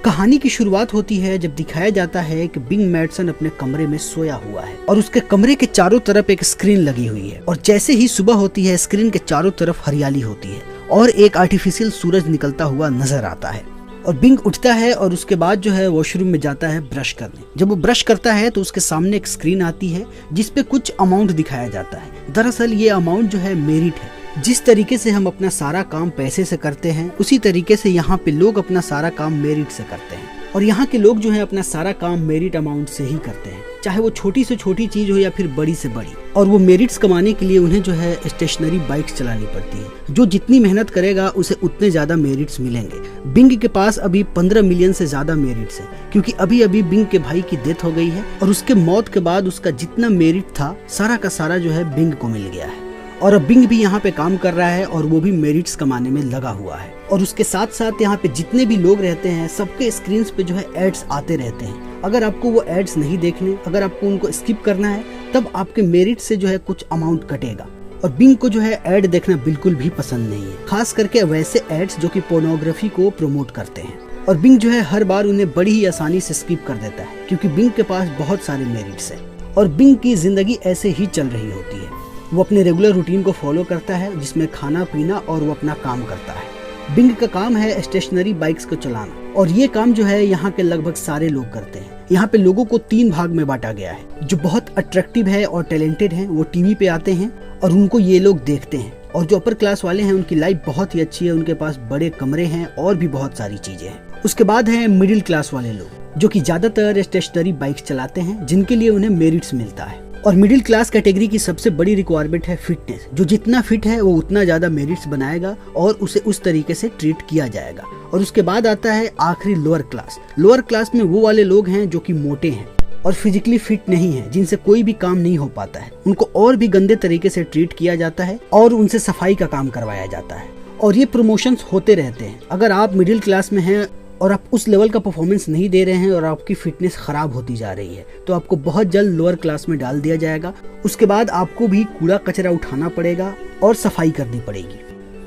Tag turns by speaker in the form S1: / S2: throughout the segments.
S1: कहानी की शुरुआत होती है जब दिखाया जाता है कि बिंग मैडसन अपने कमरे में सोया हुआ है और उसके कमरे के चारों तरफ एक स्क्रीन लगी हुई है और जैसे ही सुबह होती है स्क्रीन के चारों तरफ हरियाली होती है और एक आर्टिफिशियल सूरज निकलता हुआ नजर आता है। और बिंग उठता है और उसके बाद जो है वॉशरूम में जाता है ब्रश करने। जब वो ब्रश करता है तो उसके सामने एक स्क्रीन आती है जिसपे कुछ अमाउंट दिखाया जाता है। दरअसल ये अमाउंट जो है मेरिट है। जिस तरीके से हम अपना सारा काम पैसे से करते हैं उसी तरीके से यहाँ पे लोग अपना सारा काम मेरिट से करते हैं और यहाँ के लोग जो है अपना सारा काम मेरिट अमाउंट से ही करते हैं, चाहे वो छोटी से छोटी चीज हो या फिर बड़ी से बड़ी। और वो मेरिट्स कमाने के लिए उन्हें जो है स्टेशनरी बाइक्स चलानी पड़ती है। जो जितनी मेहनत करेगा उसे उतने ज्यादा मेरिट्स मिलेंगे। बिंग के पास अभी 15 मिलियन से ज्यादा मेरिट्स है क्योंकि अभी अभी बिंग के भाई की डेथ हो गई है और उसके मौत के बाद उसका जितना मेरिट था सारा का सारा जो है बिंग को मिल गया है। और अब बिंग भी यहाँ पे काम कर रहा है और वो भी मेरिट्स कमाने में लगा हुआ है। और उसके साथ साथ यहाँ पे जितने भी लोग रहते हैं सबके स्क्रीन्स पे जो है एड्स आते रहते हैं। अगर आपको वो एड्स नहीं देखने, अगर आपको उनको स्किप करना है तब आपके मेरिट से जो है कुछ अमाउंट कटेगा। और बिंग को जो है एड देखना बिल्कुल भी पसंद नहीं है, खास करके वैसे एड्स जो कि पोर्नोग्राफी को प्रमोट करते हैं। और बिंग जो है हर बार उन्हें बड़ी ही आसानी से स्किप कर देता है क्योंकि बिंग के पास बहुत सारे मेरिट्स है। और बिंग की जिंदगी ऐसे ही चल रही होती है। वो अपने रेगुलर रूटीन को फॉलो करता है जिसमें खाना पीना और वो अपना काम करता है। बिंग का काम है स्टेशनरी बाइक्स को चलाना और ये काम जो है यहाँ के लगभग सारे लोग करते हैं। यहाँ पे लोगों को 3 भाग में बांटा गया है। जो बहुत अट्रैक्टिव है और टैलेंटेड हैं वो टीवी पे आते हैं और उनको ये लोग देखते हैं। और जो अपर क्लास वाले हैं उनकी लाइफ बहुत ही अच्छी है, उनके पास बड़े कमरे हैं और भी बहुत सारी चीजें हैं। उसके बाद है मिडिल क्लास वाले लोग जो कि ज्यादातर स्टेशनरी बाइक्स चलाते हैं जिनके लिए उन्हें मेरिट्स मिलता है। और मिडिल क्लास कैटेगरी की सबसे बड़ी रिक्वायरमेंट है फिटनेस। जो जितना फिट है वो उतना ज्यादा मेरिट्स बनाएगा और उसे उस तरीके से ट्रीट किया जाएगा। और उसके बाद आता है आखिरी लोअर क्लास। लोअर क्लास में वो वाले लोग हैं जो कि मोटे हैं और फिजिकली फिट नहीं है, जिनसे कोई भी काम नहीं हो पाता है। उनको और भी गंदे तरीके से ट्रीट किया जाता है और उनसे सफाई का काम करवाया जाता है। और ये प्रमोशंस होते रहते हैं। अगर आप मिडिल क्लास में हैं और आप उस लेवल का परफॉर्मेंस नहीं दे रहे हैं और आपकी फिटनेस खराब होती जा रही है तो आपको बहुत जल्द लोअर क्लास में डाल दिया जाएगा। उसके बाद आपको भी कूड़ा कचरा उठाना पड़ेगा और सफाई करनी पड़ेगी।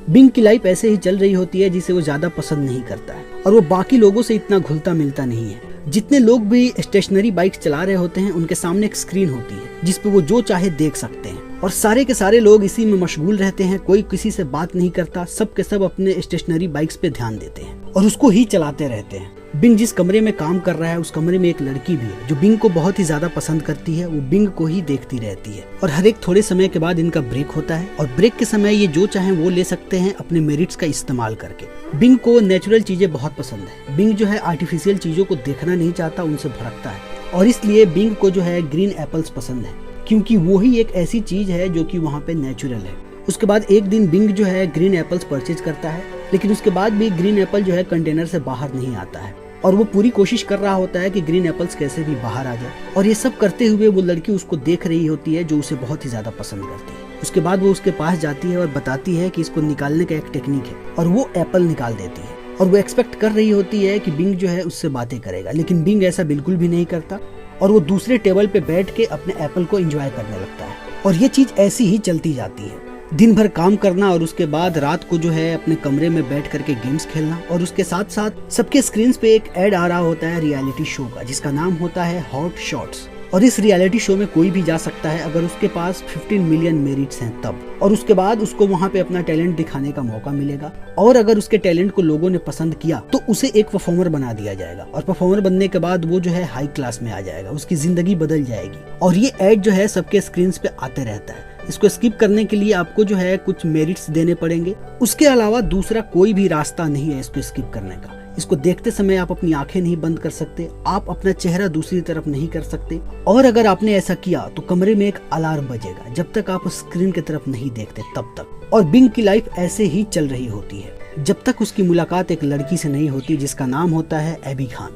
S1: बिंग की लाइफ ऐसे ही चल रही होती है जिसे वो ज्यादा पसंद नहीं करता है और वो बाकी लोगों से इतना घुलता मिलता नहीं है। जितने लोग भी स्टेशनरी बाइक्स चला रहे होते हैं उनके सामने एक स्क्रीन होती है जिसपे वो जो चाहे देख सकते हैं और सारे के सारे लोग इसी में मशगूल रहते हैं। कोई किसी से बात नहीं करता, सब के सब अपने स्टेशनरी बाइक्स पे ध्यान देते हैं और उसको ही चलाते रहते हैं। बिंग जिस कमरे में काम कर रहा है उस कमरे में एक लड़की भी है जो बिंग को बहुत ही ज्यादा पसंद करती है। वो बिंग को ही देखती रहती है और हर एक थोड़े समय के बाद इनका ब्रेक होता है और ब्रेक के समय ये जो चाहे वो ले सकते हैं अपने मेरिट्स का इस्तेमाल करके। बिंग को नेचुरल चीजें बहुत पसंद है। बिंग जो है आर्टिफिशियल चीजों को देखना नहीं चाहता, उनसे भड़कता है और इसलिए बिंग को जो है ग्रीन एप्पल्स पसंद है क्योंकि वो ही एक ऐसी चीज है जो कि वहाँ पे नेचुरल है। उसके बाद एक दिन बिंग जो है ग्रीन एप्पल्स परचेज करता है लेकिन उसके बाद भी ग्रीन एप्पल जो है कंटेनर से बाहर नहीं आता है और वो पूरी कोशिश कर रहा होता है कि ग्रीन एप्पल्स कैसे भी बाहर आ जाए। और ये सब करते हुए वो लड़की उसको देख रही होती है जो उसे बहुत ही ज्यादा पसंद करती है। उसके बाद वो उसके पास जाती है और बताती है कि इसको निकालने का एक टेक्निक है और वो एप्पल निकाल देती है। और वो एक्सपेक्ट कर रही होती है कि बिंग जो है उससे बातें करेगा लेकिन बिंग ऐसा बिल्कुल भी नहीं करता और वो दूसरे टेबल पे बैठ के अपने एप्पल को एंजॉय करने लगता है। और ये चीज ऐसी ही चलती जाती है। दिन भर काम करना और उसके बाद रात को जो है अपने कमरे में बैठ करके गेम्स खेलना और उसके साथ साथ सबके स्क्रीन पे एक ऐड आ रहा होता है रियलिटी शो का जिसका नाम होता है हॉट शॉट्स। और इस रियलिटी शो में कोई भी जा सकता है अगर उसके पास 15 मिलियन मेरिट्स हैं तब। और उसके बाद उसको वहाँ पे अपना टैलेंट दिखाने का मौका मिलेगा और अगर उसके टैलेंट को लोगों ने पसंद किया तो उसे एक परफॉर्मर बना दिया जाएगा और परफॉर्मर बनने के बाद वो जो है हाई क्लास में आ जाएगा, उसकी जिंदगी बदल जाएगी। और ये ऐड जो है सबके स्क्रीन पे आते रहता है। इसको स्किप करने के लिए आपको जो है कुछ मेरिट्स देने पड़ेंगे। उसके अलावा दूसरा कोई भी रास्ता नहीं है इसको स्किप करने का। इसको देखते समय आप अपनी आंखें नहीं बंद कर सकते, आप अपना चेहरा दूसरी तरफ नहीं कर सकते और अगर आपने ऐसा किया तो कमरे में एक अलार्म बजेगा जब तक आप उस स्क्रीन की तरफ नहीं देखते तब तक। और बिंग की लाइफ ऐसे ही चल रही होती है जब तक उसकी मुलाकात एक लड़की से नहीं होती जिसका नाम होता है एबी खान।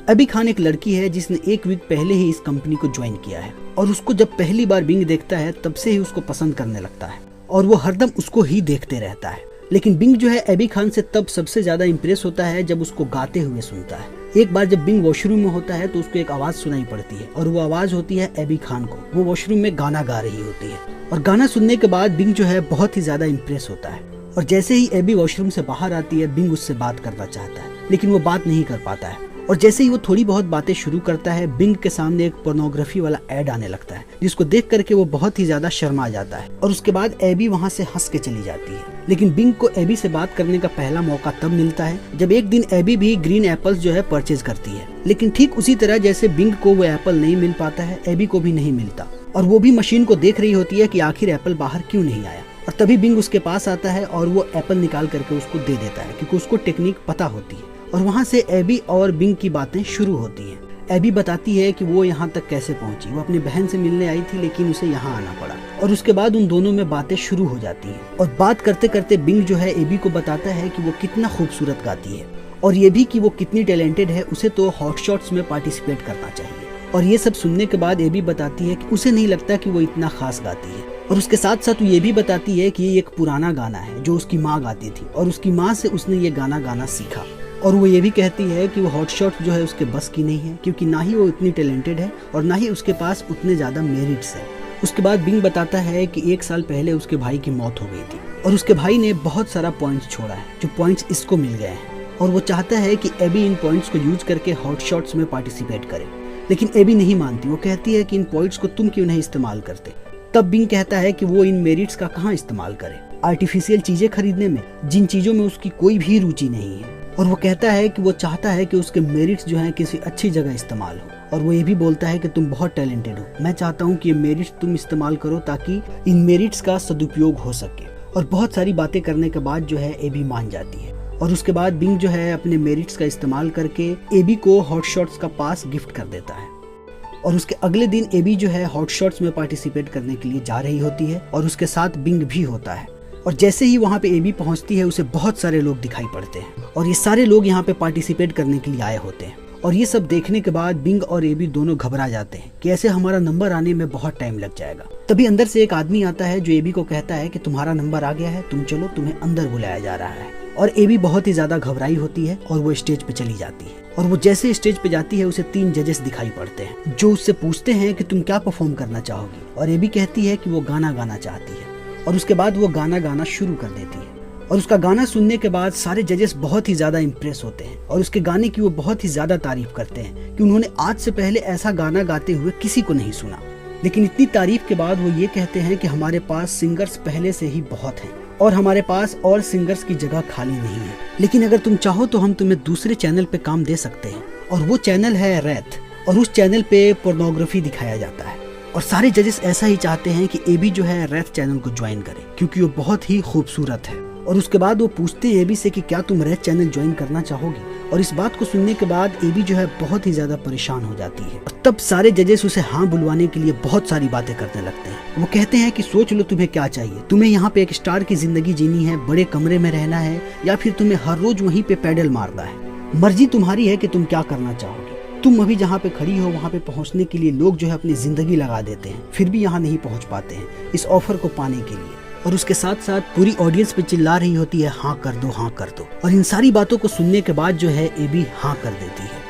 S1: एबी खान एक लड़की है जिसने 1 वीक पहले ही इस कंपनी को ज्वाइन किया है और उसको जब पहली बार बिंग देखता है तब से ही उसको पसंद करने लगता है और वो हरदम उसको ही देखते रहता है। लेकिन बिंग जो है एबी खान से तब सबसे ज्यादा इम्प्रेस होता है जब उसको गाते हुए सुनता है। एक बार जब बिंग वॉशरूम में होता है तो उसको एक आवाज सुनाई पड़ती है और वो आवाज होती है एबी खान को। वो वॉशरूम में गाना गा रही होती है और गाना सुनने के बाद बिंग जो है बहुत ही ज्यादा इम्प्रेस होता है और जैसे ही एबी वॉशरूम से बाहर आती है बिंग उससे बात करना चाहता है लेकिन वो बात नहीं कर पाता है। और जैसे ही वो थोड़ी बहुत बातें शुरू करता है, बिंग के सामने एक पोर्नोग्राफी वाला एड आने लगता है, जिसको देख करके वो बहुत ही ज्यादा शर्मा जाता है। और उसके बाद एबी वहाँ से हंस के चली जाती है। लेकिन बिंग को एबी से बात करने का पहला मौका तब मिलता है जब एक दिन एबी भी ग्रीन एप्पल्स जो है परचेज करती है। लेकिन ठीक उसी तरह जैसे बिंग को वो एप्पल नहीं मिल पाता है, एबी को भी नहीं मिलता, और वो भी मशीन को देख रही होती है कि आखिर एप्पल बाहर क्यों नहीं आया। और तभी बिंग उसके पास आता है और वो एप्पल निकाल करके उसको दे देता है, क्योंकि उसको टेक्निक पता होती है। और वहाँ से एबी और बिंग की बातें शुरू होती हैं। एबी बताती है कि वो यहाँ तक कैसे पहुंची। वो अपनी बहन से मिलने आई थी, लेकिन उसे यहाँ आना पड़ा। और उसके बाद उन दोनों में बातें शुरू हो जाती हैं। और बात करते करते बिंग जो है एबी को बताता है कि वो कितना खूबसूरत गाती है, और ये भी कि वो कितनी टैलेंटेड है, उसे तो हॉट शॉट्स में पार्टिसिपेट करना चाहिए। और ये सब सुनने के बाद एबी बताती है कि उसे नहीं लगता कि वो इतना खास गाती है। और उसके साथ साथ वो ये भी बताती है कि ये एक पुराना गाना है जो उसकी माँ गाती थी, और उसकी माँ से उसने ये गाना गाना सीखा। और वो ये भी कहती है कि वो हॉट शॉट्स जो है उसके बस की नहीं है, क्योंकि ना ही वो इतनी टैलेंटेड है और ना ही उसके पास उतने ज़्यादा मेरिट्स है। उसके बाद बिंग बताता है कि 1 साल पहले उसके भाई की मौत हो गई थी, और उसके भाई ने बहुत सारा पॉइंट्स छोड़ा है, जो पॉइंट्स इसको मिल गए हैं। और वो चाहता है कि एबी इन पॉइंट्स को यूज करके हॉट शॉट्स में पार्टिसिपेट करे, लेकिन एबी नहीं मानती। वो कहती है कि इन पॉइंट्स को तुम क्यों नहीं इस्तेमाल करते। तब बिंग कहता है कि वो इन मेरिट्स का कहाँ इस्तेमाल करे, आर्टिफिशियल चीजें खरीदने में, जिन चीजों में उसकी कोई भी रुचि नहीं है। और वो कहता है कि वो चाहता है कि उसके मेरिट्स जो हैं किसी अच्छी जगह इस्तेमाल हो। और वो ये भी बोलता है कि तुम बहुत टैलेंटेड हो, मैं चाहता हूँ कि ये मेरिट्स तुम इस्तेमाल करो ताकि इन मेरिट्स का सदुपयोग हो सके। और बहुत सारी बातें करने के बाद जो है एबी मान जाती है। और उसके बाद बिंग जो है अपने मेरिट्स का इस्तेमाल करके एबी को हॉट शॉट्स का पास गिफ्ट कर देता है। और उसके अगले दिन एबी जो है हॉट शॉट्स में पार्टिसिपेट करने के लिए जा रही होती है, और उसके साथ बिंग भी होता है। और जैसे ही वहाँ पे एबी पहुँचती है, उसे बहुत सारे लोग दिखाई पड़ते हैं, और ये सारे लोग यहाँ पे पार्टिसिपेट करने के लिए आए होते हैं। और ये सब देखने के बाद बिंग और एबी दोनों घबरा जाते हैं कि ऐसे हमारा नंबर आने में बहुत टाइम लग जाएगा। तभी अंदर से एक आदमी आता है जो एबी को कहता है कि तुम्हारा नंबर आ गया है, तुम चलो, तुम्हें अंदर बुलाया जा रहा है। और एबी बहुत ही ज्यादा घबराई होती है और वो स्टेज पे चली जाती है। और वो जैसे स्टेज पे जाती है, उसे 3 जजेस दिखाई पड़ते हैं जो उससे पूछते हैं कि तुम क्या परफॉर्म करना चाहोगी। और एबी कहती है कि वो गाना गाना चाहती है, और उसके बाद वो गाना गाना शुरू कर देती है। और उसका गाना सुनने के बाद सारे जजेस बहुत ही ज्यादा इम्प्रेस होते हैं, और उसके गाने की वो बहुत ही ज्यादा तारीफ करते हैं कि उन्होंने आज से पहले ऐसा गाना गाते हुए किसी को नहीं सुना। लेकिन इतनी तारीफ के बाद वो ये कहते हैं कि हमारे पास सिंगर्स पहले से ही बहुत हैं, और हमारे पास और सिंगर्स की जगह खाली नहीं है, लेकिन अगर तुम चाहो तो हम तुम्हें दूसरे चैनल पे काम दे सकते हैं। और वो चैनल है रैथ, और उस चैनल पे पोर्नोग्राफी दिखाया जाता है। और सारे जजेस ऐसा ही चाहते हैं कि एबी जो है रैथ चैनल को ज्वाइन करे, क्योंकि वो बहुत ही खूबसूरत है। और उसके बाद वो पूछते हैं एबी से कि क्या तुम रैथ चैनल ज्वाइन करना चाहोगी। और इस बात को सुनने के बाद एबी जो है बहुत ही ज्यादा परेशान हो जाती है। और तब सारे जजेस उसे हाँ बुलवाने के लिए बहुत सारी बातें करने लगते हैं। वो कहते हैं कि सोच लो तुम्हें क्या चाहिए, तुम्हें यहाँ पे एक स्टार की जिंदगी जीनी है, बड़े कमरे में रहना है, या फिर तुम्हें हर रोज वहीं पे पैडल मारना है। मर्जी तुम्हारी है कि तुम क्या करना चाहोगे। तुम अभी जहाँ पे खड़ी हो वहाँ पे पहुँचने के लिए लोग जो है अपनी जिंदगी लगा देते हैं, फिर भी यहाँ नहीं पहुँच पाते हैं इस ऑफर को पाने के लिए। और उसके साथ साथ पूरी ऑडियंस पे चिल्ला रही होती है हाँ कर दो, हाँ कर दो। और इन सारी बातों को सुनने के बाद जो है एबी हाँ कर देती है।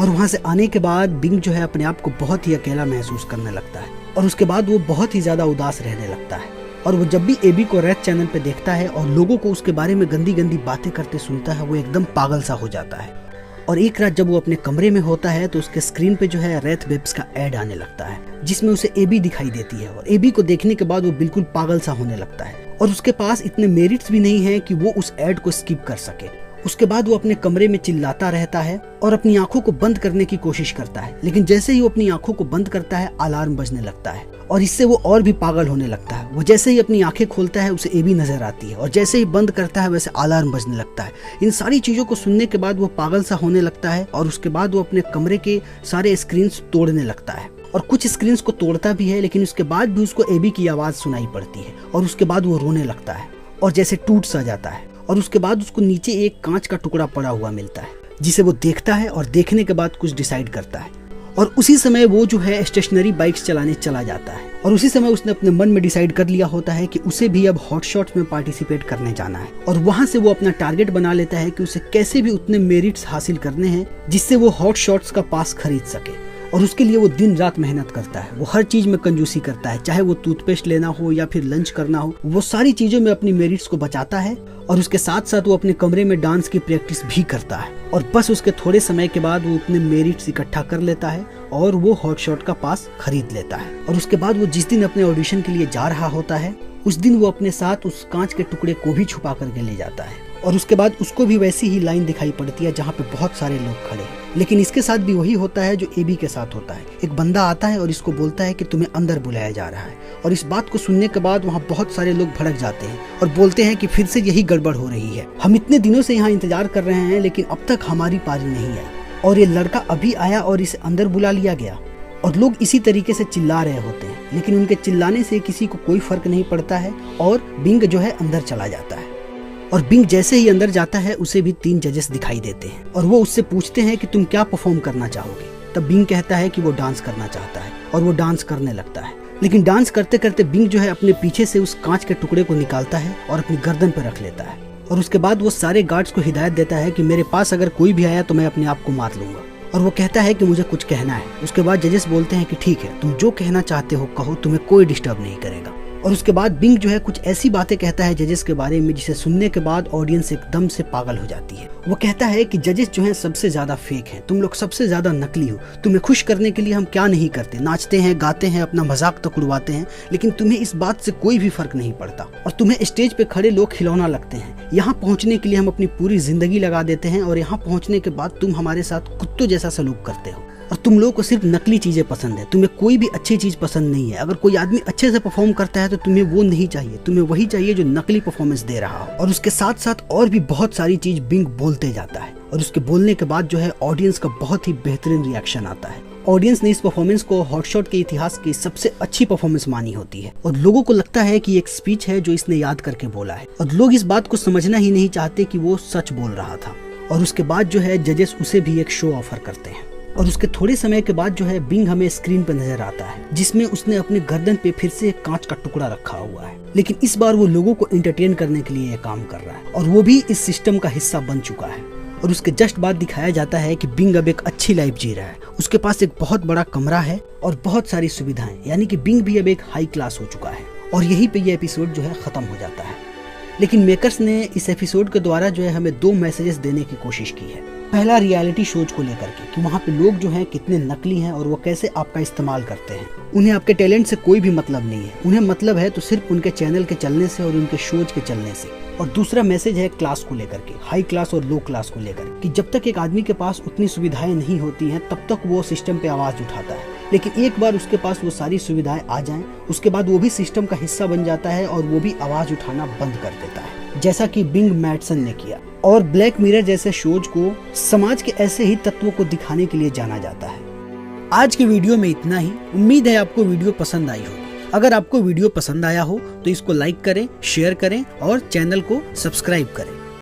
S1: और वहाँ से आने के बाद बिंग जो है अपने आप को बहुत ही अकेला महसूस करने लगता है, और उसके बाद वो बहुत ही ज्यादा उदास रहने लगता है। और वो जब भी एबी को रैथ चैनल पे देखता है और लोगों को उसके बारे में गंदी गंदी बातें करते सुनता है, वो एकदम पागल सा हो जाता है। और एक रात जब वो अपने कमरे में होता है तो उसके स्क्रीन पे जो है रैथ वेब्स का एड आने लगता है, जिसमें उसे एबी दिखाई देती है। और एबी को देखने के बाद वो बिल्कुल पागल सा होने लगता है, और उसके पास इतने मेरिट्स भी नहीं है कि वो उस एड को स्किप कर सके। उसके बाद वो अपने कमरे में चिल्लाता रहता है और अपनी आंखों को बंद करने की कोशिश करता है, लेकिन जैसे ही वो अपनी आंखों को बंद करता है अलार्म बजने लगता है, और इससे वो और भी पागल होने लगता है। वो जैसे ही अपनी आंखें खोलता है उसे एबी नजर आती है, और जैसे ही बंद करता है वैसे अलार्म बजने लगता है। इन सारी चीजों को सुनने के बाद वो पागल सा होने लगता है, और उसके बाद वो अपने कमरे के सारे स्क्रीन तोड़ने लगता है। और कुछ स्क्रीन्स को तोड़ता भी है, लेकिन उसके बाद भी उसको एबी की आवाज सुनाई पड़ती है, और उसके बाद वो रोने लगता है और जैसे टूट सा जाता है। और उसके बाद उसको नीचे एक कांच का टुकड़ा पड़ा हुआ मिलता है, जिसे वो देखता है और देखने के बाद कुछ डिसाइड करता है। और उसी समय वो जो है स्टेशनरी बाइक्स चलाने चला जाता है, और उसी समय उसने अपने मन में डिसाइड कर लिया होता है कि उसे भी अब हॉट शॉट्स में पार्टिसिपेट करने जाना है। और वहां से वो अपना टारगेट बना लेता है कि उसे कैसे भी उतने मेरिट्स हासिल करने हैं जिससे वो हॉट शॉट्स का पास खरीद सके। और उसके लिए वो दिन रात मेहनत करता है। वो हर चीज में कंजूसी करता है, चाहे वो टूथपेस्ट लेना हो या फिर लंच करना हो, वो सारी चीजों में अपनी मेरिट्स को बचाता है। और उसके साथ साथ वो अपने कमरे में डांस की प्रैक्टिस भी करता है। और बस उसके थोड़े समय के बाद वो अपने मेरिट्स इकट्ठा कर लेता है और वो हॉटशॉट का पास खरीद लेता है। और उसके बाद वो जिस दिन अपने ऑडिशन के लिए जा रहा होता है, उस दिन वो अपने साथ उस कांच के टुकड़े को भी छुपा करके ले जाता है। और उसके बाद उसको भी वैसी ही लाइन दिखाई पड़ती है जहाँ पे बहुत सारे लोग खड़े हैं। लेकिन इसके साथ भी वही होता है जो एबी के साथ होता है। एक बंदा आता है और इसको बोलता है कि तुम्हें अंदर बुलाया जा रहा है। और इस बात को सुनने के बाद वहाँ बहुत सारे लोग भड़क जाते हैं और बोलते हैं कि फिर से यही गड़बड़ हो रही है। हम इतने दिनों से यहाँ इंतजार कर रहे हैं, लेकिन अब तक हमारी पारी नहीं आई और ये लड़का अभी आया और इसे अंदर बुला लिया गया। और लोग इसी तरीके से चिल्ला रहे होते हैं, लेकिन उनके चिल्लाने से किसी को कोई फर्क नहीं पड़ता है और बिंग जो है अंदर चला जाता है। और बिंग जैसे ही अंदर जाता है, उसे भी 3 जजेस दिखाई देते हैं और वो उससे पूछते हैं कि तुम क्या परफॉर्म करना चाहोगे। तब बिंग कहता है कि वो डांस करना चाहता है और वो डांस करने लगता है। लेकिन डांस करते करते बिंग जो है अपने पीछे से उस कांच के टुकड़े को निकालता है और अपनी गर्दन पर रख लेता है। और उसके बाद वो सारे गार्ड्स को हिदायत देता है कि मेरे पास अगर कोई भी आया तो मैं अपने आप को मार लूंगा। और वो कहता है कि मुझे कुछ कहना है। उसके बाद जजेस बोलते हैं कि ठीक है, तुम जो कहना चाहते हो कहो, तुम्हें कोई डिस्टर्ब नहीं करेगा। और उसके बाद बिंग जो है कुछ ऐसी बातें कहता है जजेस के बारे में जिसे सुनने के बाद ऑडियंस एकदम से पागल हो जाती है। वो कहता है कि जजेस जो हैं सबसे ज्यादा फेक हैं, तुम लोग सबसे ज्यादा नकली हो। तुम्हें खुश करने के लिए हम क्या नहीं करते, नाचते हैं, गाते हैं, अपना मजाक तक उड़वाते हैं, लेकिन तुम्हें इस बात से कोई भी फर्क नहीं पड़ता और तुम्हें स्टेज पे खड़े लोग खिलौना लगते हैं। यहाँ पहुँचने के लिए हम अपनी पूरी जिंदगी लगा देते हैं और यहाँ पहुँचने के बाद तुम हमारे साथ कुत्तों जैसा सलूक करते हो। और तुम लोगों को सिर्फ नकली चीजें पसंद है, तुम्हें कोई भी अच्छी चीज पसंद नहीं है। अगर कोई आदमी अच्छे से परफॉर्म करता है तो तुम्हें वो नहीं चाहिए, तुम्हें वही चाहिए जो नकली परफॉर्मेंस दे रहा हो। और उसके साथ साथ और भी बहुत सारी चीज बिंग बोलते जाता है और उसके बोलने के बाद जो है ऑडियंस का बहुत ही बेहतरीन रिएक्शन आता है। ऑडियंस ने इस परफॉर्मेंस को हॉटशॉट के इतिहास की सबसे अच्छी परफॉर्मेंस मानी होती है और लोगों को लगता है कि एक स्पीच है जो इसने याद करके बोला है। और लोग इस बात को समझना ही नहीं चाहते कि वो सच बोल रहा था। और उसके बाद जो है जजेस उसे भी एक शो ऑफर करते हैं। और उसके थोड़े समय के बाद जो है बिंग हमें स्क्रीन पर नजर आता है, जिसमें उसने अपने गर्दन पे फिर से एक कांच का टुकड़ा रखा हुआ है। लेकिन इस बार वो लोगों को एंटरटेन करने के लिए काम कर रहा है और वो भी इस सिस्टम का हिस्सा बन चुका है। और उसके जस्ट बाद दिखाया जाता है कि बिंग अब एक अच्छी लाइफ जी रहा है। उसके पास एक बहुत बड़ा कमरा है और बहुत सारी सुविधाएं, यानी कि बिंग भी अब एक हाई क्लास हो चुका है। और यहीं पे ये एपिसोड जो है खत्म हो जाता है। लेकिन मेकर्स ने इस एपिसोड के द्वारा जो है हमें 2 मैसेजेस देने की कोशिश की है। पहला रियलिटी शोज को लेकर के कि वहाँ पे लोग जो हैं कितने नकली हैं और वो कैसे आपका इस्तेमाल करते हैं। उन्हें आपके टैलेंट से कोई भी मतलब नहीं है, उन्हें मतलब है तो सिर्फ उनके चैनल के चलने से और उनके शोज के चलने से। और दूसरा मैसेज है क्लास को लेकर के, हाई क्लास और लो क्लास को लेकर, कि जब तक एक आदमी के पास उतनी सुविधाएं नहीं होती हैं तब तक वो सिस्टम पे आवाज उठाता है। लेकिन एक बार उसके पास वो सारी सुविधाएं आ जाएं, उसके बाद वो भी सिस्टम का हिस्सा बन जाता है और वो भी आवाज उठाना बंद कर देता है, जैसा कि बिंग मैटसन ने किया। और ब्लैक मिरर जैसे शोज को समाज के ऐसे ही तत्वों को दिखाने के लिए जाना जाता है। आज की वीडियो में इतना ही। उम्मीद है आपको वीडियो पसंद आई होगी। अगर आपको वीडियो पसंद आया हो तो इसको लाइक करें, शेयर करें और चैनल को सब्सक्राइब करें।